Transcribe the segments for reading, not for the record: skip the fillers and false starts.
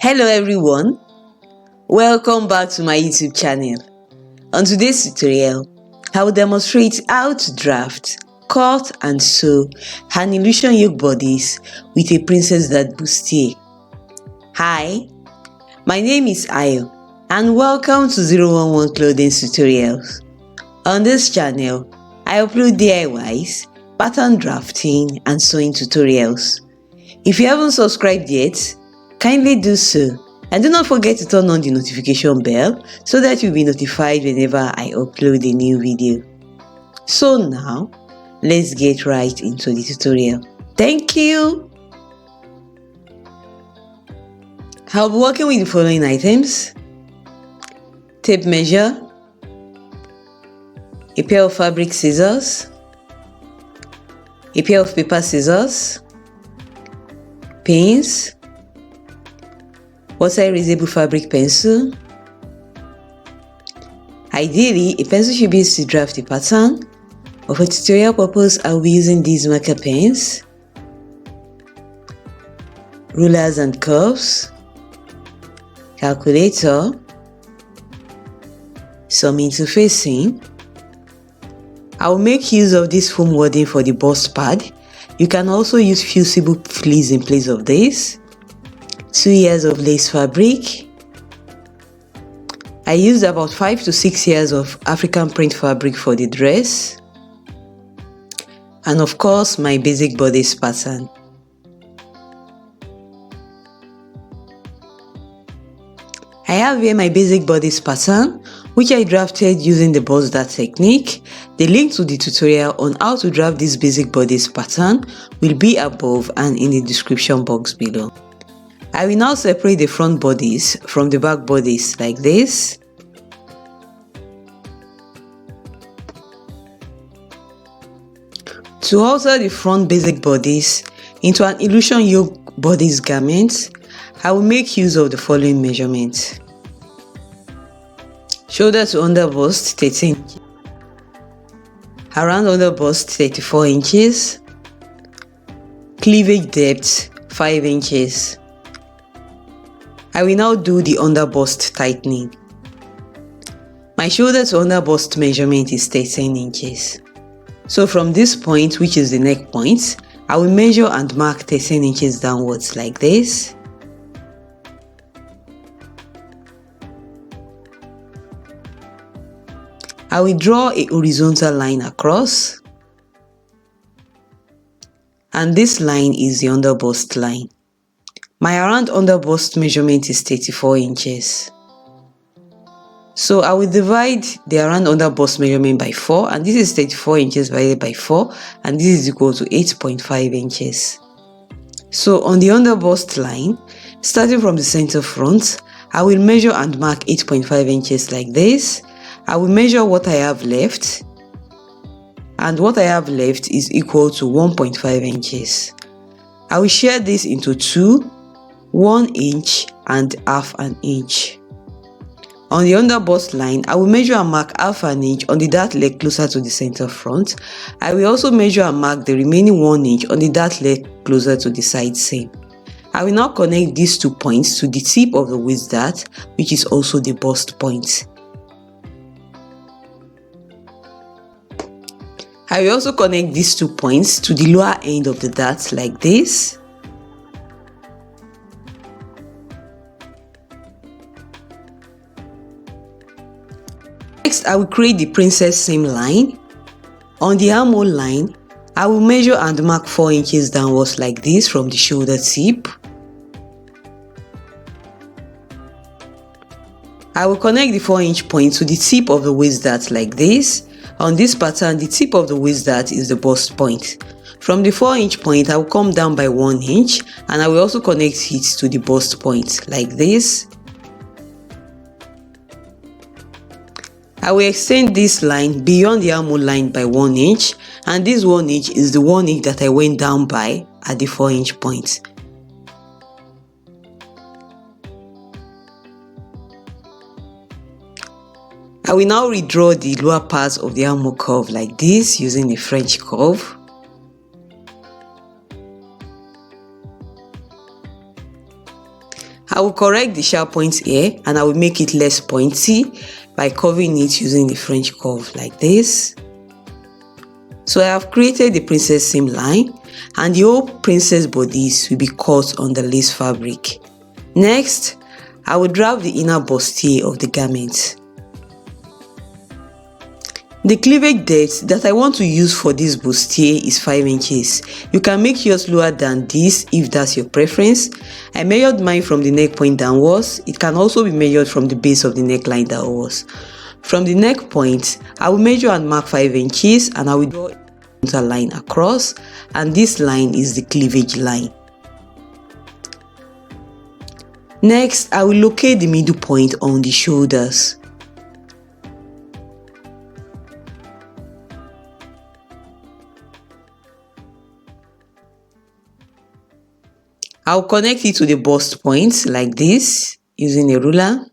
Hello everyone, welcome back to my YouTube channel. On today's tutorial, I will demonstrate how to draft, cut and sew an illusion yoke bodice with a princess that Bustier. Hi, my name is Ayo and welcome to 011 Clothings Tutorials. On this channel, I upload DIYs, pattern drafting and sewing tutorials. If you haven't subscribed yet, kindly do so, and do not forget to turn on the notification bell so that you'll be notified whenever I upload a new video. So now, let's get right into the tutorial. Thank you! I'll be working with the following items: tape measure, a pair of fabric scissors, a pair of paper scissors, pins, water erasable fabric pencil. Ideally, a pencil should be used to draft a pattern, but for tutorial purpose, I'll be using these marker pens, rulers and curves, calculator, some interfacing. I will make use of this foam wording for the bust pad. You can also use fusible fleece in place of this. 2 yards of lace fabric. I used about 5 to 6 yards of African print fabric for the dress. And of course, my basic bodice pattern. I have here my basic bodice pattern, which I drafted using the bust dart technique. The link to the tutorial on how to draft this basic bodice pattern will be above and in the description box below. I will now separate the front bodice from the back bodice like this. To alter the front basic bodice into an illusion yoke bodice garment, I will make use of the following measurements: shoulder to under bust 13 inches, around under bust 34 inches, cleavage depth 5 inches. I will now do the under bust tightening. My shoulder to under bust measurement is 13 inches. So from this point, which is the neck point, I will measure and mark 13 inches downwards like this. I will draw a horizontal line across, and this line is the under bust line. My around under bust measurement is 34 inches. So I will divide the around under bust measurement by 4, and this is 34 inches divided by 4, and this is equal to 8.5 inches. So on the under bust line, starting from the center front, I will measure and mark 8.5 inches like this. I will measure what I have left, and what I have left is equal to 1.5 inches. I will share this into 2, 1 inch and half an inch. On the under bust line, I will measure and mark half an inch on the dart leg closer to the center front. I will also measure and mark the remaining 1 inch on the dart leg closer to the side seam. I will now connect these 2 points to the tip of the waist dart, which is also the bust point. I will also connect these 2 points to the lower end of the dart like this. Next, I will create the princess seam line. On the armhole line, I will measure and mark 4 inches downwards like this from the shoulder tip. I will connect the 4-inch point to the tip of the waist dart like this. On this pattern, the tip of the waist dart is the bust point. From the 4-inch point, I will come down by 1 inch, and I will also connect it to the bust point like this. I will extend this line beyond the armhole line by 1 inch, and this 1 inch is the 1 inch that I went down by at the 4-inch point. I will now redraw the lower part of the armhole curve like this using a French curve. I will correct the sharp points here and I will make it less pointy by curving it using the French curve like this. So I have created the princess seam line and the whole princess bodice will be cut on the lace fabric. Next, I will draft the inner bustier of the garment. The cleavage depth that I want to use for this bustier is 5 inches. You can make yours lower than this if that's your preference. I measured mine from the neck point downwards. It can also be measured from the base of the neckline downwards. From the neck point, I will measure and mark 5 inches and I will draw a line across, and this line is the cleavage line. Next, I will locate the middle point on the shoulders. I'll connect it to the bust point like this using a ruler.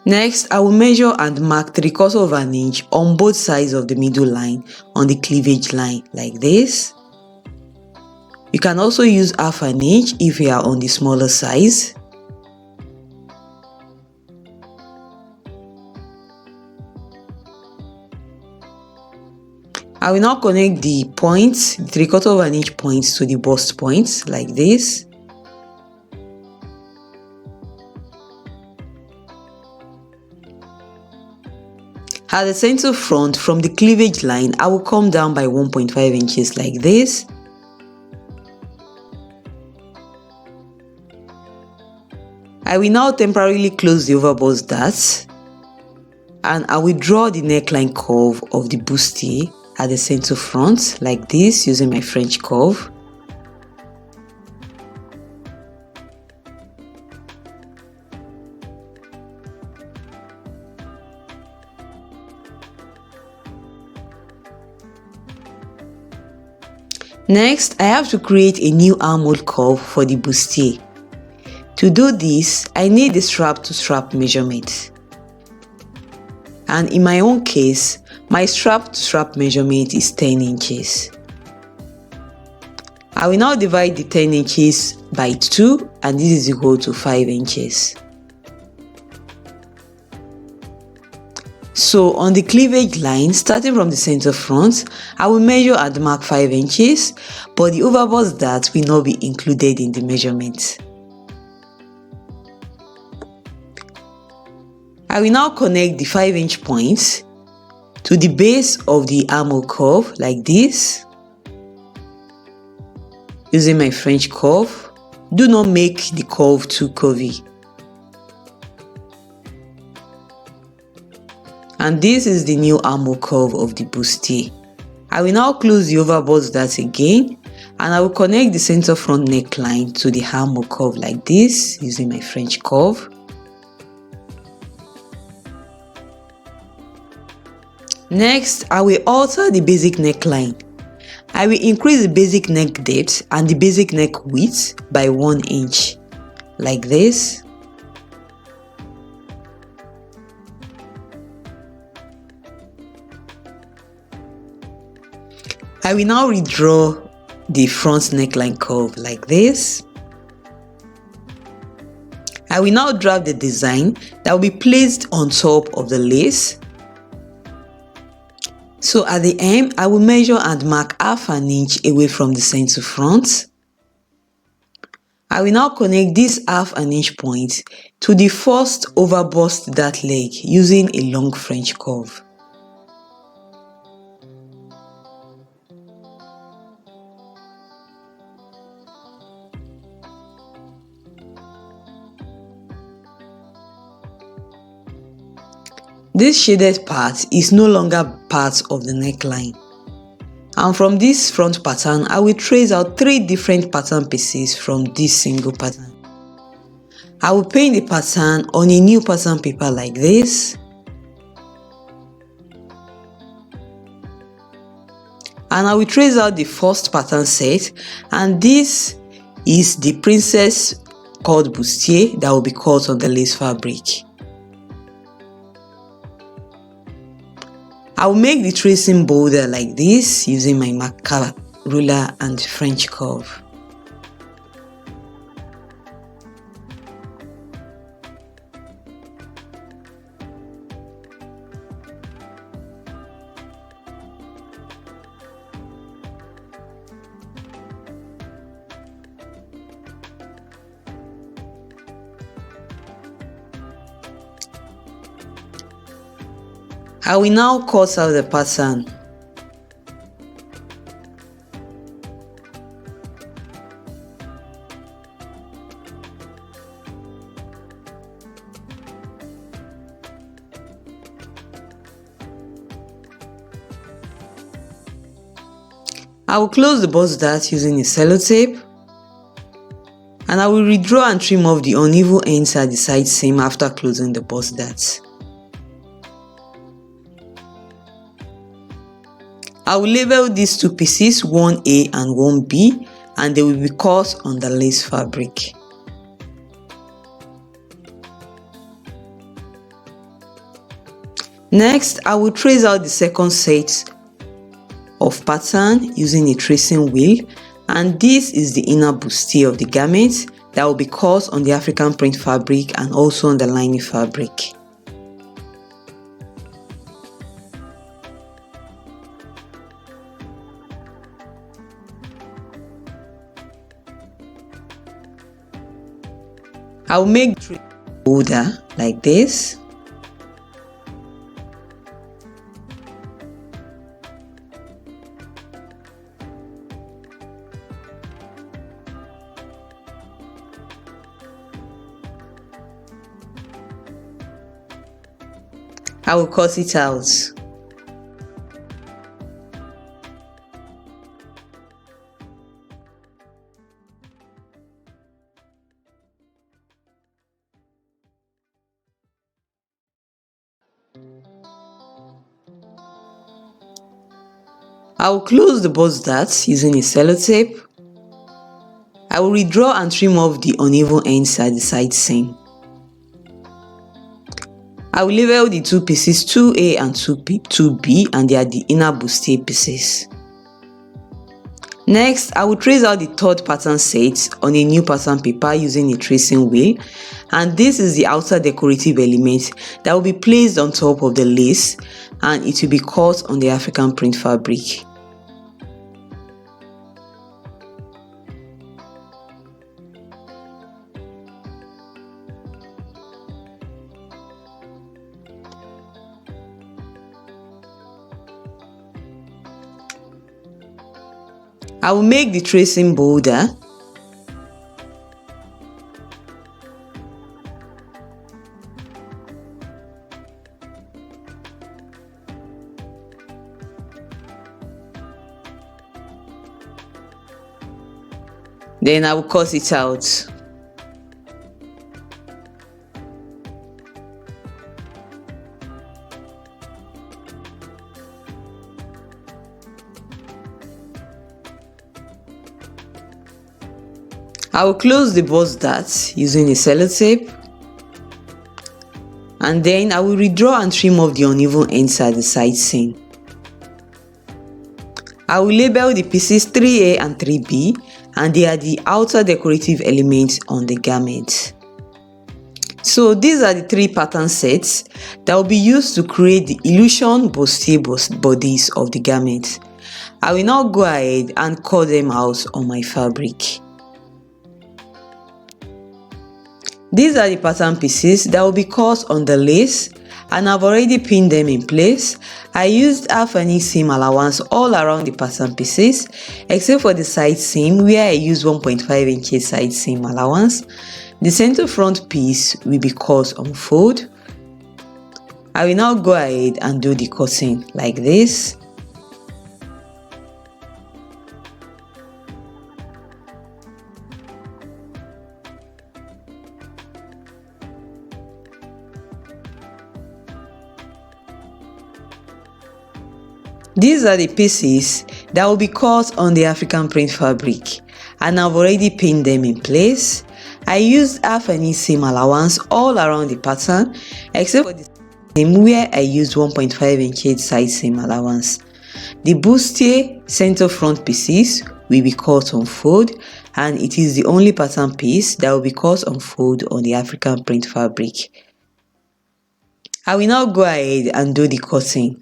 Next, I will measure and mark 3/4 of an inch on both sides of the middle line on the cleavage line like this. You can also use half an inch if you are on the smaller size. I will now connect the points, the 3/4 of an inch points to the bust points like this. At the center front from the cleavage line, I will come down by 1.5 inches like this. I will now temporarily close the overbust dart and I will draw the neckline curve of the bustier at the center front like this using my French curve. Next, I have to create a new armhole curve for the bustier. To do this, I need the strap to strap measurement. And in my own case, my strap to strap measurement is 10 inches. I will now divide the 10 inches by 2 and this is equal to 5 inches. So on the cleavage line, starting from the center front, I will measure and mark 5 inches, but the overbust dart will not be included in the measurement. I will now connect the 5-inch points to the base of the armhole curve like this, using my French curve. Do not make the curve too curvy. And this is the new armhole curve of the bustier. I will now close the overbust dart again and I will connect the center front neckline to the armhole curve like this using my French curve. Next, I will alter the basic neckline. I will increase the basic neck depth and the basic neck width by 1 inch like this. I will now redraw the front neckline curve like this. I will now draft the design that will be placed on top of the lace. So at the end, I will measure and mark half an inch away from the center front. I will now connect this half an inch point to the first overbust dart leg using a long French curve. This shaded part is no longer part of the neckline. And from this front pattern, I will trace out 3 different pattern pieces from this single pattern. I will paint the pattern on a new pattern paper like this. And I will trace out the first pattern set, and this is the princess cut bustier that will be cut on the lace fabric. I will make the tracing bolder like this using my marker ruler and French curve. I will now cut out the pattern. I will close the bust dart using a sellotape, and I will redraw and trim off the uneven ends at the side seam after closing the bust dart. I will label these two pieces 1A and 1B, and they will be cut on the lace fabric. Next, I will trace out the second set of pattern using a tracing wheel, and this is the inner bustier of the garment that will be cut on the African print fabric and also on the lining fabric. I will make the border like this. I will cut it out. I will close the bust dart using a sellotape. I will redraw and trim off the uneven ends at the side seam. I will label the two pieces 2A and 2B, and they are the inner bustier pieces. Next, I will trace out the third pattern set on a new pattern paper using a tracing wheel, and this is the outer decorative element that will be placed on top of the lace, and it will be cut on the African print fabric. I will make the tracing bolder. Then I will cut it out. I will close the bust dart using a sellotape, and then I will redraw and trim off the uneven ends at the side seam. I will label the pieces 3A and 3B, and they are the outer decorative elements on the garment. So these are the three pattern sets that will be used to create the illusion bustier bodice of the garment. I will now go ahead and cut them out on my fabric. These are the pattern pieces that will be cut on the lace, and I've already pinned them in place. I used half an inch seam allowance all around the pattern pieces, except for the side seam where I used 1.5 inches side seam allowance. The center front piece will be cut on fold. I will now go ahead and do the cutting like this. These are the pieces that will be cut on the African print fabric, and I've already pinned them in place. I used half an inch seam allowance all around the pattern, except for the seam where I used 1.5 inches side seam allowance. The bustier center front pieces will be cut on fold, and it is the only pattern piece that will be cut on fold on the African print fabric. I will now go ahead and do the cutting.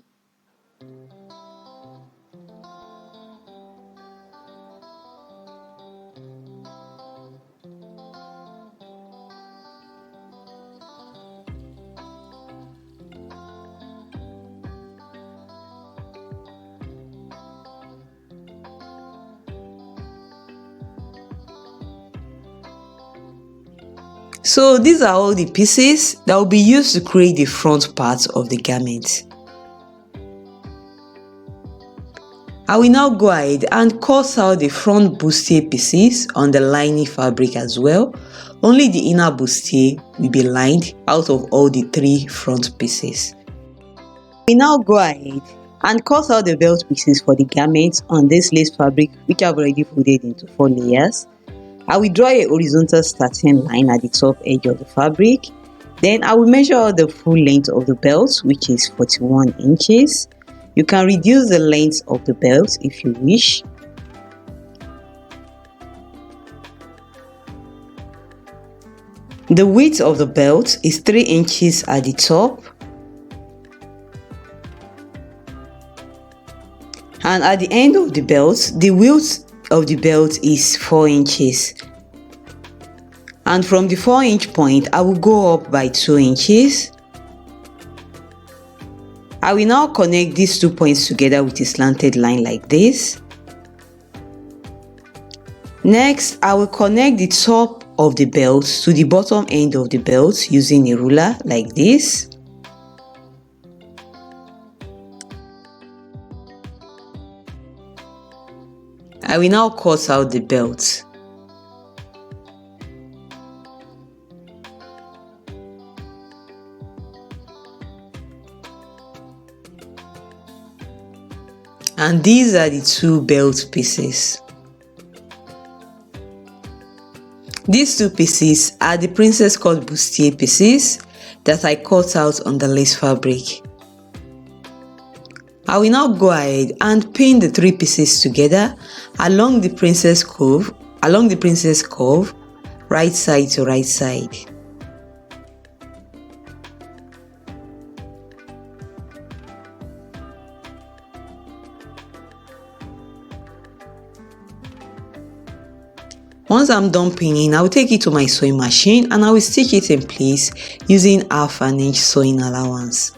So these are all the pieces that will be used to create the front part of the garment. I will now go ahead and cut out the front bustier pieces on the lining fabric as well. Only the inner bustier will be lined out of all the 3 front pieces. We now go ahead and cut out the belt pieces for the garment on this lace fabric, which I've already folded into 4 layers. I will draw a horizontal starting line at the top edge of the fabric. Then I will measure out the full length of the belt, which is 41 inches. You can reduce the length of the belt if you wish. The width of the belt is 3 inches at the top. And at the end of the belt, the width of the belt is 4 inches. And from the 4-inch point, I will go up by 2 inches. I will now connect these 2 points together with a slanted line like this. Next, I will connect the top of the belt to the bottom end of the belt using a ruler like this. I will now cut out the belt. And these are the 2 belt pieces. These 2 pieces are the princess cut bustier pieces that I cut out on the lace fabric. I will now go ahead and pin the 3 pieces together along the princess curve, right side to right side. Once I'm done pinning, I will take it to my sewing machine and I will stitch it in place using 1/2 inch sewing allowance.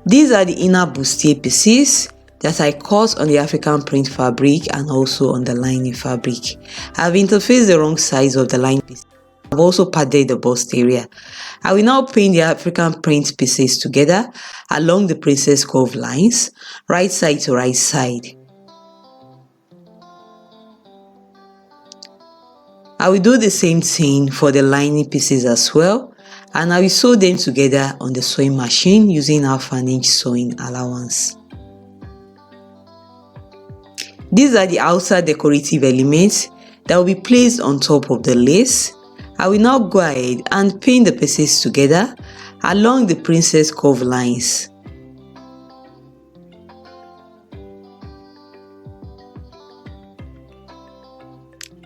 These are the inner bustier pieces that I cut on the African print fabric and also on the lining fabric. I've interfaced the wrong size of the lining piece. I've also padded the bust area. I will now pin the African print pieces together along the princess curve lines, right side to right side. I will do the same thing for the lining pieces as well, and I will sew them together on the sewing machine using 1/2 inch sewing allowance. These are the outer decorative elements that will be placed on top of the lace. I will now go ahead and pin the pieces together along the princess curve lines.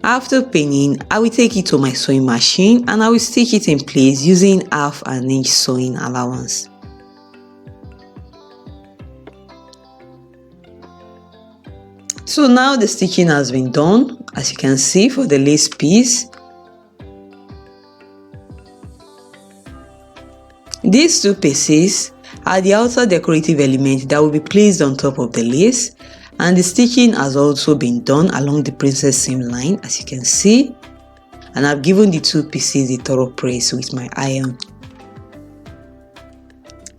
After pinning, I will take it to my sewing machine and I will stitch it in place using 1/2 inch sewing allowance. So now the stitching has been done, as you can see, for the lace piece. These 2 pieces are the outer decorative element that will be placed on top of the lace, and the stitching has also been done along the princess seam line, as you can see, and I've given the 2 pieces a thorough press with my iron.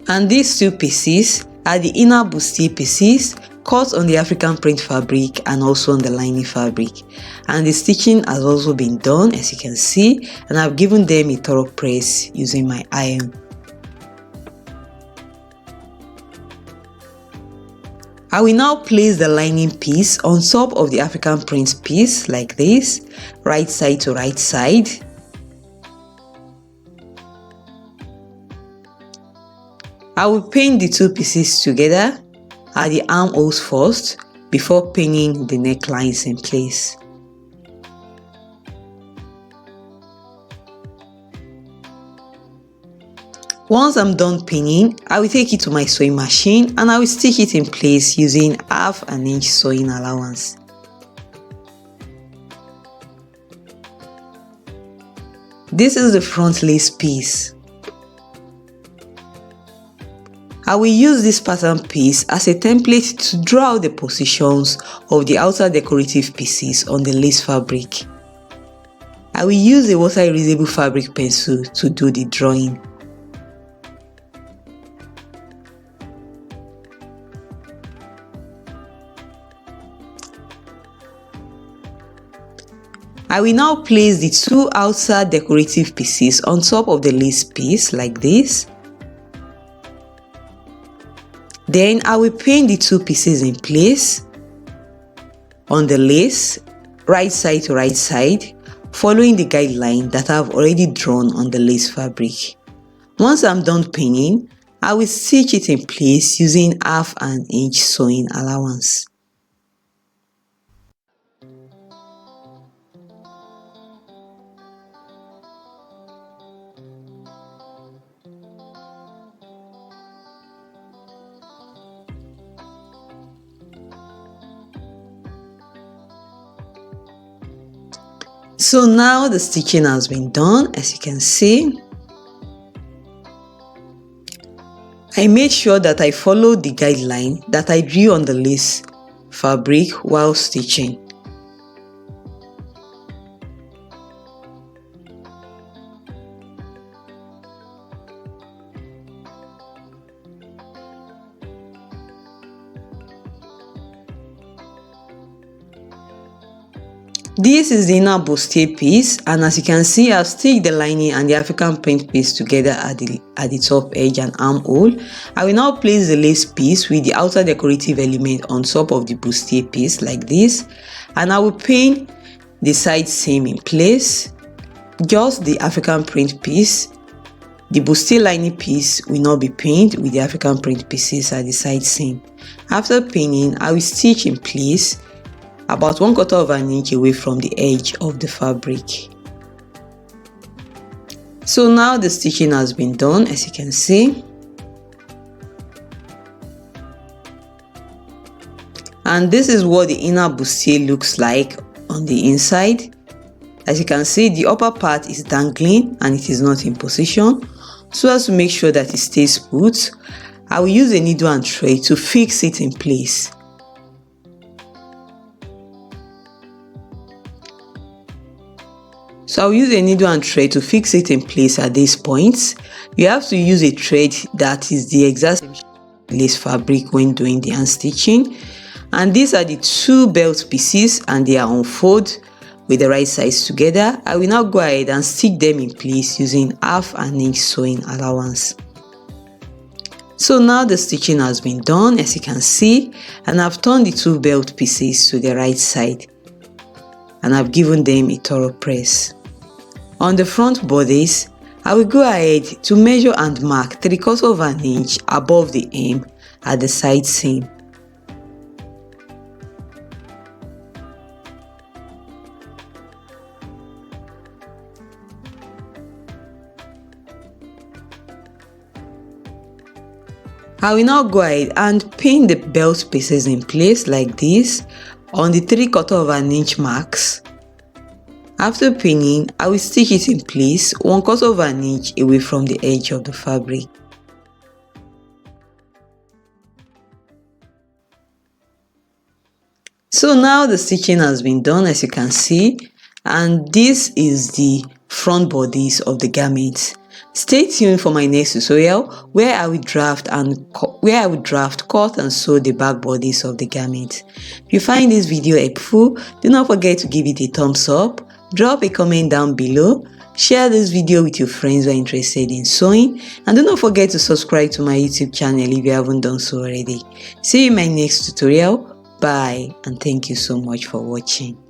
And these 2 pieces are the inner bustier pieces cut on the African print fabric and also on the lining fabric, and the stitching has also been done, as you can see, and I've given them a thorough press using my iron. I will now place the lining piece on top of the African print piece like this, right side to right side. I will pin the 2 pieces together at the armholes first before pinning the necklines in place. Once I'm done pinning, I will take it to my sewing machine and I will stitch it in place using 1/2 inch sewing allowance. This is the front lace piece. I will use this pattern piece as a template to draw out the positions of the outer decorative pieces on the lace fabric. I will use a water erasable fabric pencil to do the drawing. I will now place the 2 outer decorative pieces on top of the lace piece like this. Then I will pin the 2 pieces in place on the lace, right side to right side, following the guideline that I have already drawn on the lace fabric. Once I'm done pinning, I will stitch it in place using 1/2 inch sewing allowance. So now the stitching has been done, as you can see. I made sure that I followed the guideline that I drew on the lace fabric while stitching. This is the inner bustier piece, and as you can see, I've stitched the lining and the African print piece together at the top edge and armhole. I will now place the lace piece with the outer decorative element on top of the bustier piece like this, and I will pin the side seam in place. Just the African print piece. The bustier lining piece will not be pinned with the African print pieces at the side seam. After pinning, I will stitch in place about 1/4 inch away from the edge of the fabric. So now the stitching has been done, as you can see. And this is what the inner bustier looks like on the inside. As you can see, the upper part is dangling and it is not in position. So as to make sure that it stays put, I will use a needle and thread to fix it in place. So I'll use a needle and thread to fix it in place at these points. You have to use a thread that is the exact same lace fabric when doing the hand stitching. And these are the 2 belt pieces and they are on fold with the right sides together. I will now go ahead and stick them in place using 1/2 inch sewing allowance. So now the stitching has been done, as you can see, and I've turned the 2 belt pieces to the right side and I've given them a thorough press. On the front bodice, I will go ahead to measure and mark 3/4 inch above the hem at the side seam. I will now go ahead and pin the belt pieces in place like this on the 3/4 inch marks. After pinning, I will stitch it in place 1/4 inch away from the edge of the fabric. So now the stitching has been done, as you can see, and this is the front bodice of the garment. Stay tuned for my next tutorial where I will draft, cut and sew the back bodice of the garment. If you find this video helpful, do not forget to give it a thumbs up, drop a comment down below, share this video with your friends who are interested in sewing, and do not forget to subscribe to my YouTube channel if you haven't done so already. See you in my next tutorial. Bye, and thank you so much for watching.